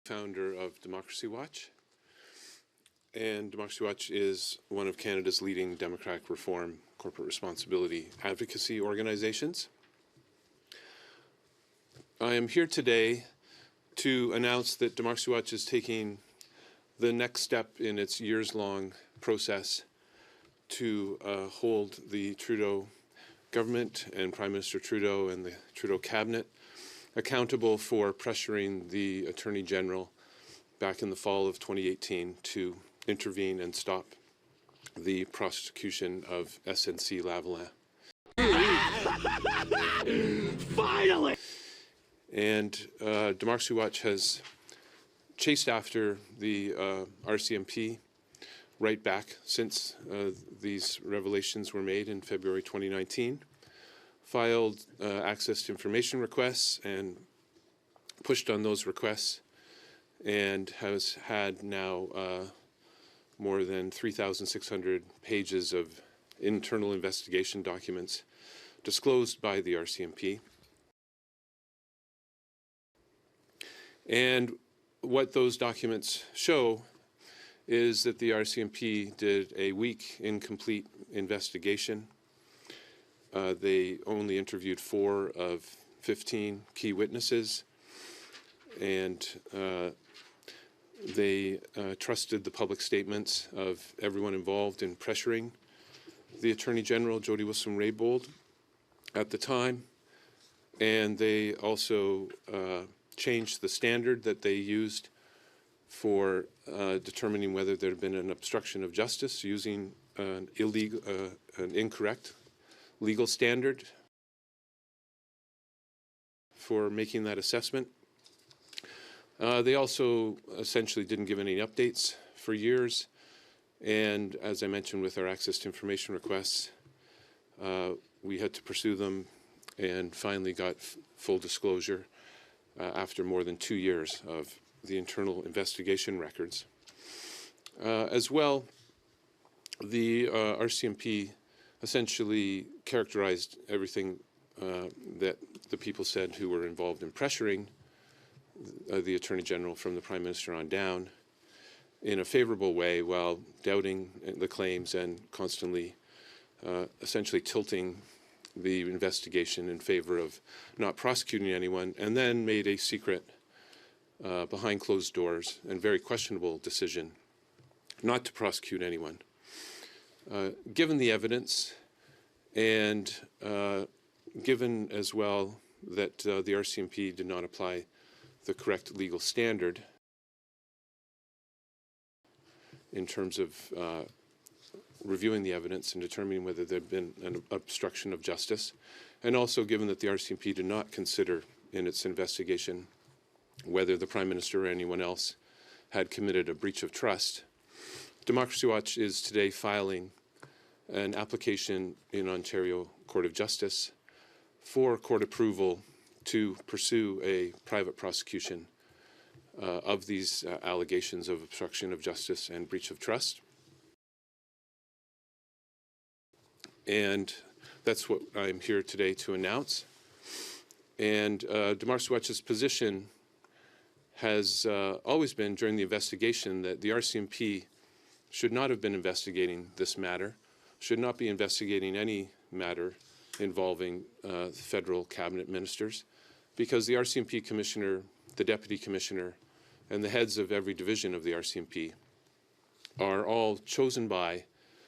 Founder of Democracy Watch, and Democracy Watch is one of Canada's leading democratic reform, corporate responsibility advocacy organizations. I am here today to announce that Democracy Watch is taking the next step in its years-long process to hold the Trudeau government and Prime Minister Trudeau and the Trudeau cabinet accountable for pressuring the Attorney General back in the fall of 2018 to intervene and stop the prosecution of SNC Lavalin. Finally! And Democracy Watch has chased after the RCMP right back since these revelations were made in February 2019. Filed access to information requests and pushed on those requests, and has had now more than 3,600 pages of internal investigation documents disclosed by the RCMP. And what those documents show is that the RCMP did a weak, incomplete investigation. They only interviewed 4 of 15 key witnesses, and they trusted the public statements of everyone involved in pressuring the Attorney General, Jody Wilson-Raybould, at the time. And they also changed the standard that they used for determining whether there had been an obstruction of justice, using an incorrect legal standard for making that assessment. They also essentially didn't give any updates for years, and as I mentioned with our access to information requests, we had to pursue them and finally got full disclosure after more than 2 years of the internal investigation records. As well, the RCMP essentially characterized everything that the people said who were involved in pressuring the Attorney General from the Prime Minister on down in a favorable way, while doubting the claims and constantly essentially tilting the investigation in favor of not prosecuting anyone, and then made a secret, behind closed doors and very questionable decision not to prosecute anyone. Given the evidence, and given as well that the RCMP did not apply the correct legal standard in terms of reviewing the evidence and determining whether there had been an obstruction of justice, and also given that the RCMP did not consider in its investigation whether the Prime Minister or anyone else had committed a breach of trust, Democracy Watch is today filing an application in Ontario Court of Justice for court approval to pursue a private prosecution of these allegations of obstruction of justice and breach of trust. And that's what I'm here today to announce. And Democracy Watch's position has always been during the investigation that the RCMP should not have been investigating this matter, should not be investigating any matter involving federal cabinet ministers, because the RCMP commissioner, the deputy commissioner, and the heads of every division of the RCMP are all chosen by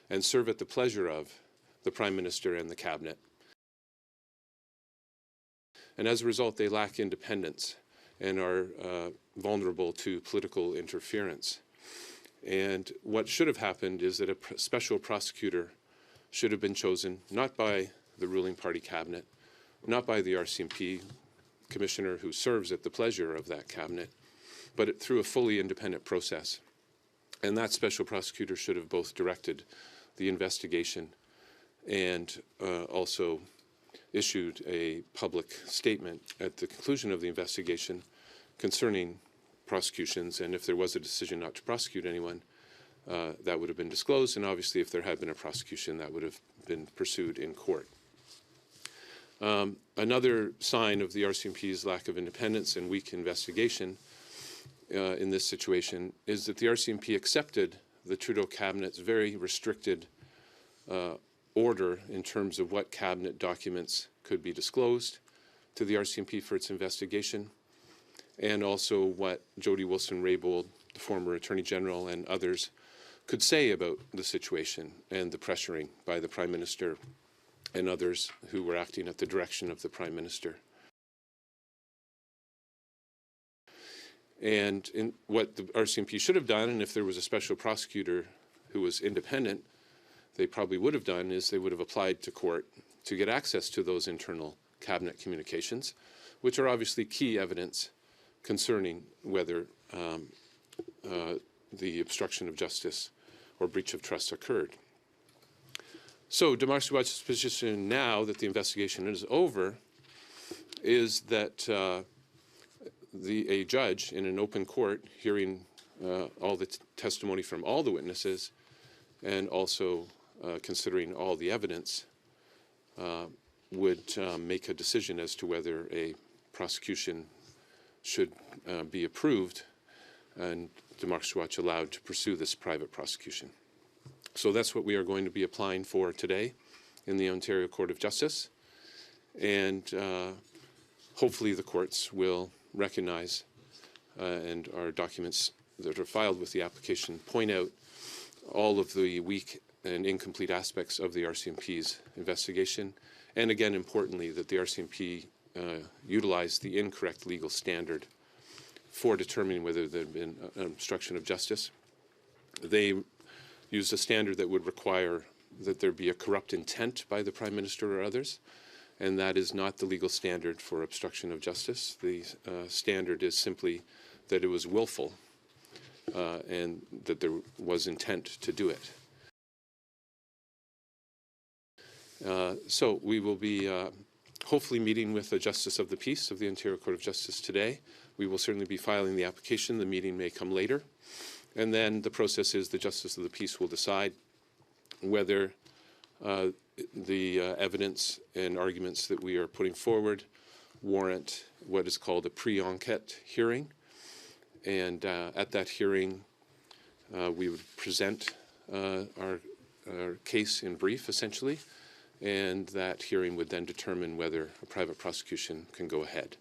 and serve at the pleasure of the Prime Minister and the cabinet. And as a result, they lack independence and are vulnerable to political interference. And what should have happened is that a special prosecutor should have been chosen, not by the ruling party cabinet, not by the RCMP commissioner who serves at the pleasure of that cabinet, but through a fully independent process. And that special prosecutor should have both directed the investigation and also issued a public statement at the conclusion of the investigation concerning prosecutions, and if there was a decision not to prosecute anyone, that would have been disclosed, and obviously if there had been a prosecution, that would have been pursued in court. Another sign of the RCMP's lack of independence and weak investigation in this situation is that the RCMP accepted the Trudeau Cabinet's very restricted order in terms of what Cabinet documents could be disclosed to the RCMP for its investigation, and also what Jody Wilson-Raybould, the former Attorney General, and others could say about the situation and the pressuring by the Prime Minister and others who were acting at the direction of the Prime Minister. And what the RCMP should have done, and if there was a special prosecutor who was independent, they probably would have done, is they would have applied to court to get access to those internal Cabinet communications, which are obviously key evidence concerning whether the obstruction of justice or breach of trust occurred. So Democracy Watch's position now that the investigation is over is that a judge in an open court hearing all the testimony from all the witnesses and also considering all the evidence would make a decision as to whether a prosecution should be approved and Democracy Watch allowed to pursue this private prosecution. So that's what we are going to be applying for today in the Ontario Court of Justice. And hopefully the courts will recognize and our documents that are filed with the application point out all of the weak and incomplete aspects of the RCMP's investigation. And again, importantly, that the RCMP utilized the incorrect legal standard for determining whether there had been an obstruction of justice. They used a standard that would require that there be a corrupt intent by the Prime Minister or others, and that is not the legal standard for obstruction of justice. The standard is simply that it was willful and that there was intent to do it. So we will be hopefully meeting with the Justice of the Peace of the Ontario Court of Justice today. We will certainly be filing the application. The meeting may come later. And then the process is the Justice of the Peace will decide whether the evidence and arguments that we are putting forward warrant what is called a pre-enquête hearing. And at that hearing, we would present our case in brief, essentially, and that hearing would then determine whether a private prosecution can go ahead.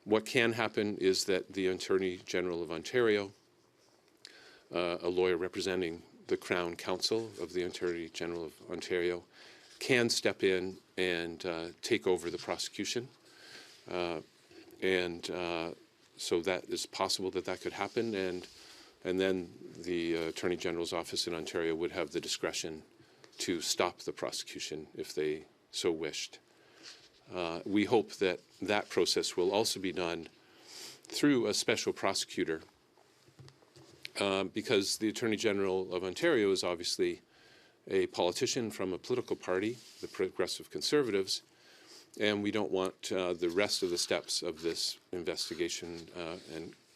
What can happen is that the Attorney General of Ontario, a lawyer representing the Crown Counsel of the Attorney General of Ontario, can step in and take over the prosecution. So that is possible that could happen, and then the Attorney General's office in Ontario would have the discretion to stop the prosecution if they so wished. We hope that that process will also be done through a special prosecutor because the Attorney General of Ontario is obviously a politician from a political party, the Progressive Conservatives, and we don't want the rest of the steps of this investigation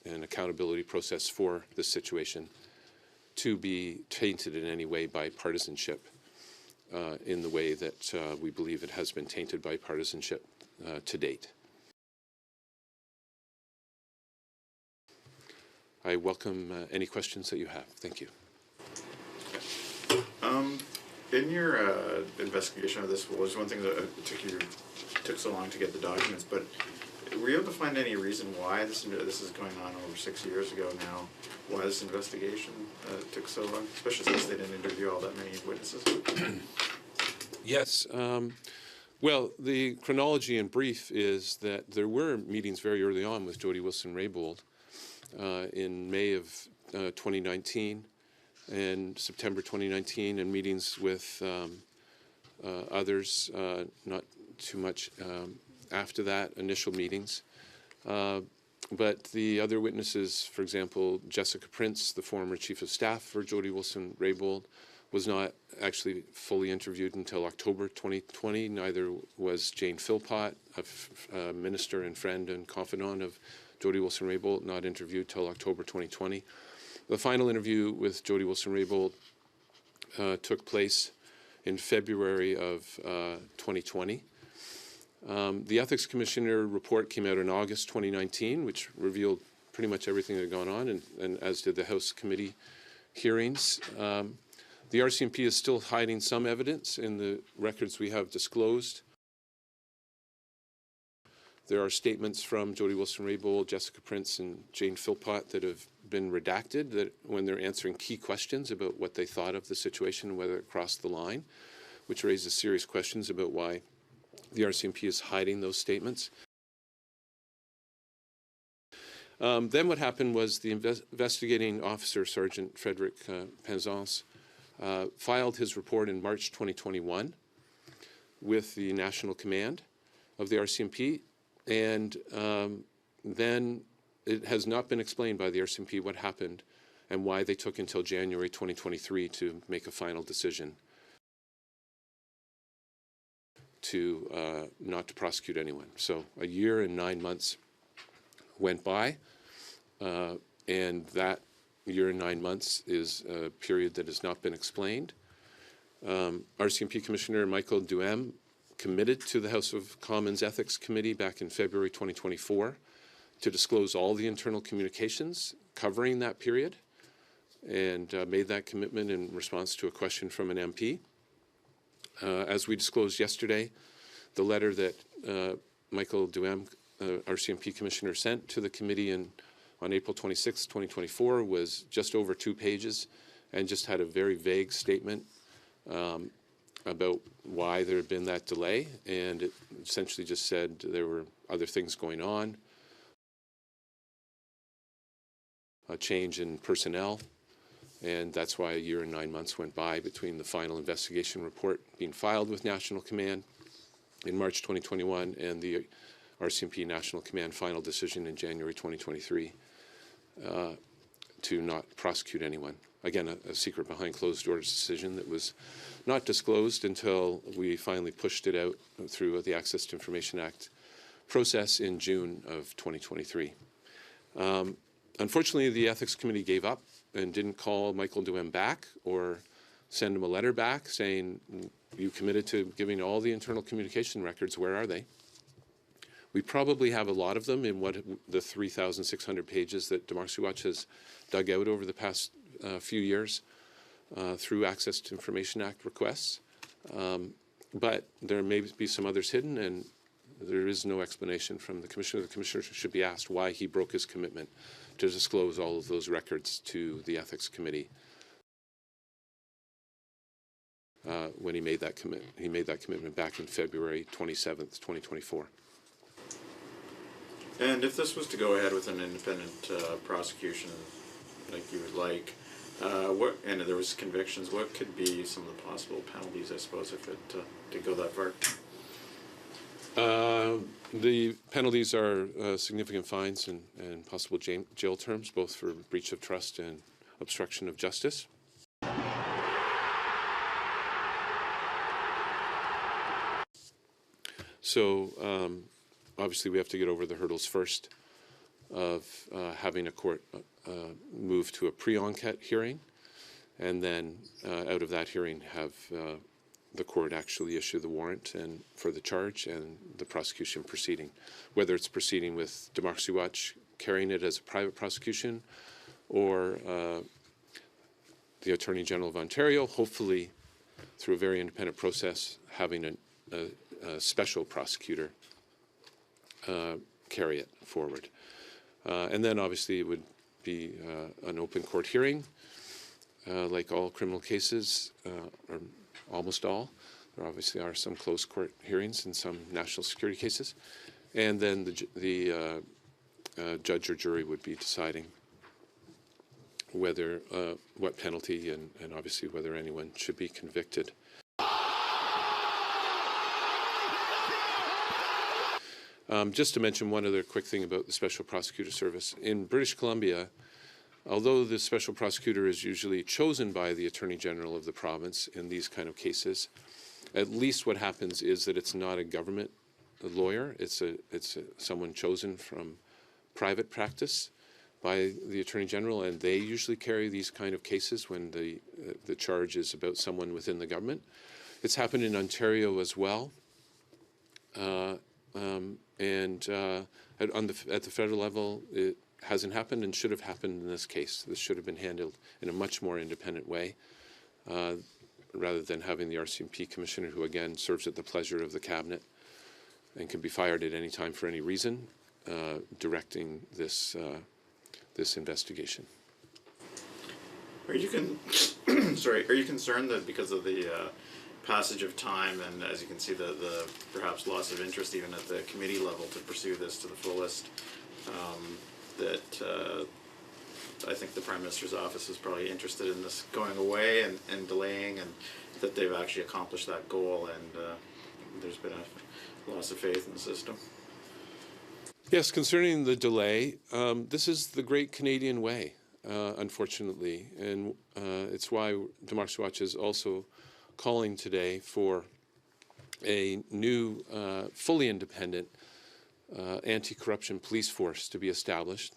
and accountability process for this situation to be tainted in any way by partisanship in the way that we believe it has been tainted by partisanship to date. I welcome any questions that you have. Thank you. In your investigation of this, was one thing that took so long to get the documents, but were you able to find any reason why this is going on over 6 years ago now? Why this investigation took so long, especially since they didn't interview all that many witnesses? Yes. Well, the chronology in brief is that there were meetings very early on with Jody Wilson-Raybould in May of 2019 and September 2019, and meetings with others, not too much after that, initial meetings. But the other witnesses, for example, Jessica Prince, the former Chief of Staff for Jody Wilson-Raybould, was not actually fully interviewed until October 2020. Neither was Jane Philpott, a minister and friend and confidant of Jody Wilson-Raybould, not interviewed till October 2020. The final interview with Jody Wilson-Raybould took place in February of 2020. The Ethics Commissioner report came out in August 2019, which revealed pretty much everything that had gone on, and as did the House committee hearings. The RCMP is still hiding some evidence in the records we have disclosed. There are statements from Jody Wilson-Raybould, Jessica Prince, and Jane Philpott that have been redacted that when they're answering key questions about what they thought of the situation and whether it crossed the line, which raises serious questions about why the RCMP is hiding those statements. Then what happened was the investigating officer, Sergeant Frederick Penzance, filed his report in March 2021 with the National Command of the RCMP, and then it has not been explained by the RCMP what happened and why they took until January 2023 to make a final decision to not to prosecute anyone. So a year and 9 months went by, and that year and 9 months is a period that has not been explained. RCMP Commissioner Michael Duhem committed to the House of Commons Ethics Committee back in February 2024 to disclose all the internal communications covering that period, and made that commitment in response to a question from an MP. As we disclosed yesterday, the letter that Michael Duhem, RCMP Commissioner, sent to the committee on April 26, 2024 was just over 2 pages and just had a very vague statement about why there had been that delay, and it essentially just said there were other things going on, a change in personnel, and that's why a year and 9 months went by between the final investigation report being filed with National Command in March 2021 and the RCMP National Command final decision in January 2023 to not prosecute anyone. Again, a secret behind closed doors decision that was not disclosed until we finally pushed it out through the Access to Information Act process in June of 2023. Unfortunately, the Ethics Committee gave up and didn't call Michael Duhem back or send him a letter back saying, you committed to giving all the internal communication records, where are they? We probably have a lot of them in the 3,600 pages that Democracy Watch has dug out over the past few years through Access to Information Act requests. But there may be some others hidden, and there is no explanation from the Commissioner. The Commissioner should be asked why he broke his commitment to disclose all of those records to the Ethics Committee when he made that commitment. He made that commitment back in February 27th, 2024. And if this was to go ahead with an independent prosecution, like you would like, and there was convictions, what could be some of the possible penalties, I suppose, if it did go that far? The penalties are significant fines and possible jail terms, both for breach of trust and obstruction of justice. So obviously we have to get over the hurdles first of having a court move to a pre-enquête hearing, and then out of that hearing have the court actually issue the warrant and for the charge and the prosecution proceeding, whether it's proceeding with Democracy Watch carrying it as a private prosecution or the Attorney General of Ontario, hopefully through a very independent process, having a special prosecutor carry it forward. And then obviously it would be an open court hearing, like all criminal cases, or almost all. There obviously are some closed court hearings in some national security cases. And then the judge or jury would be deciding whether, what penalty and obviously whether anyone should be convicted. Just to mention one other quick thing about the Special Prosecutor Service. In British Columbia, although the Special Prosecutor is usually chosen by the Attorney General of the province in these kind of cases, at least what happens is that it's not a government lawyer. It's someone chosen from private practice by the Attorney General, and they usually carry these kind of cases when the charge is about someone within the government. It's happened in Ontario as well. And at the federal level, hasn't happened and should have happened in this case. This should have been handled in a much more independent way, rather than having the RCMP commissioner, who again serves at the pleasure of the cabinet and can be fired at any time for any reason, directing this this investigation. Are you are you concerned that because of the passage of time and, as you can see, the perhaps loss of interest even at the committee level to pursue this to the fullest, that I think the Prime Minister's office is probably interested in this going away and delaying, and that they've actually accomplished that goal, and there's been a loss of faith in the system? Yes, concerning the delay, this is the great Canadian way, unfortunately, and it's why Democracy Watch is also calling today for a new, fully independent anti-corruption police force to be established.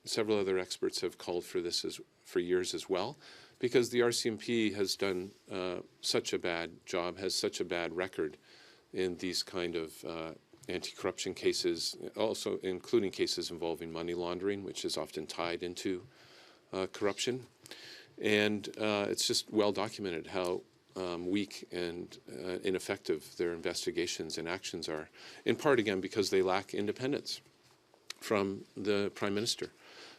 Several other experts have called for this for years as well, because the RCMP has done such a bad job, has such a bad record in these kind of anti-corruption cases, also including cases involving money laundering, which is often tied into corruption. And it's just well documented how weak and ineffective their investigations and actions are, in part, again, because they lack independence from the Prime Minister.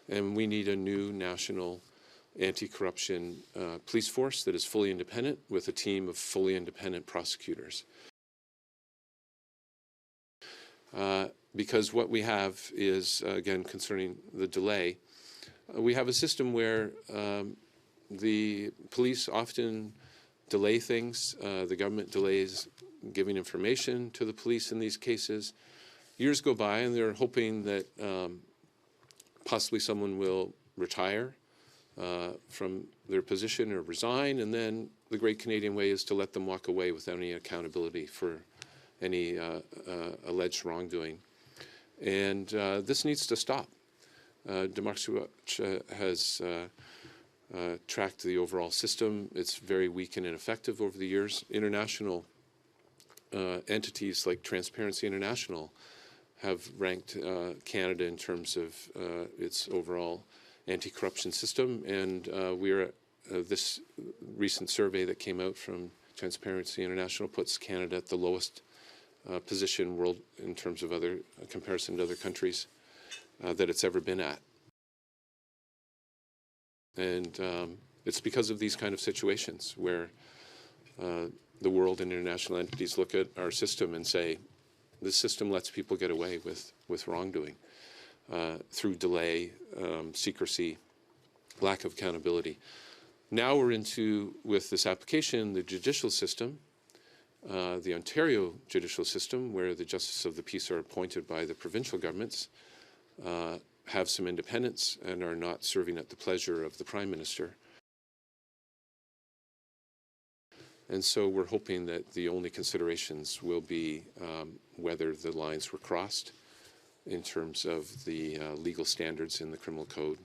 And we need a new national anti-corruption police force that is fully independent, with a team of fully independent prosecutors. Because what we have is, again, concerning the delay, we have a system where the police often delay things. The government delays giving information to the police in these cases. Years go by and they're hoping that possibly someone will retire from their position or resign, and then the great Canadian way is to let them walk away without any accountability for any alleged wrongdoing. And this needs to stop. Democracy Watch has tracked the overall system. It's very weak and ineffective over the years. International entities like Transparency International have ranked Canada in terms of its overall anti-corruption system, and this recent survey that came out from Transparency International puts Canada at the lowest position world in terms of comparison to other countries that it's ever been at. And it's because of these kind of situations where the world and international entities look at our system and say, this system lets people get away with wrongdoing through delay, secrecy, lack of accountability. Now we're into, with this application, the judicial system, the Ontario judicial system, where the justices of the peace are appointed by the provincial governments, have some independence and are not serving at the pleasure of the Prime Minister. And so we're hoping that the only considerations will be whether the lines were crossed in terms of the legal standards in the criminal code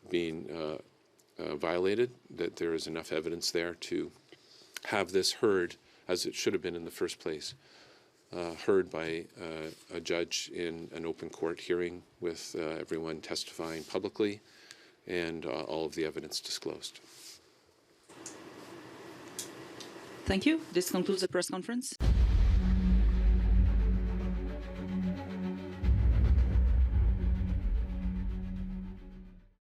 being violated, that there is enough evidence there to have this heard, as it should have been in the first place, heard by a judge in an open court hearing with everyone testifying publicly and all of the evidence disclosed. Thank you. This concludes the press conference.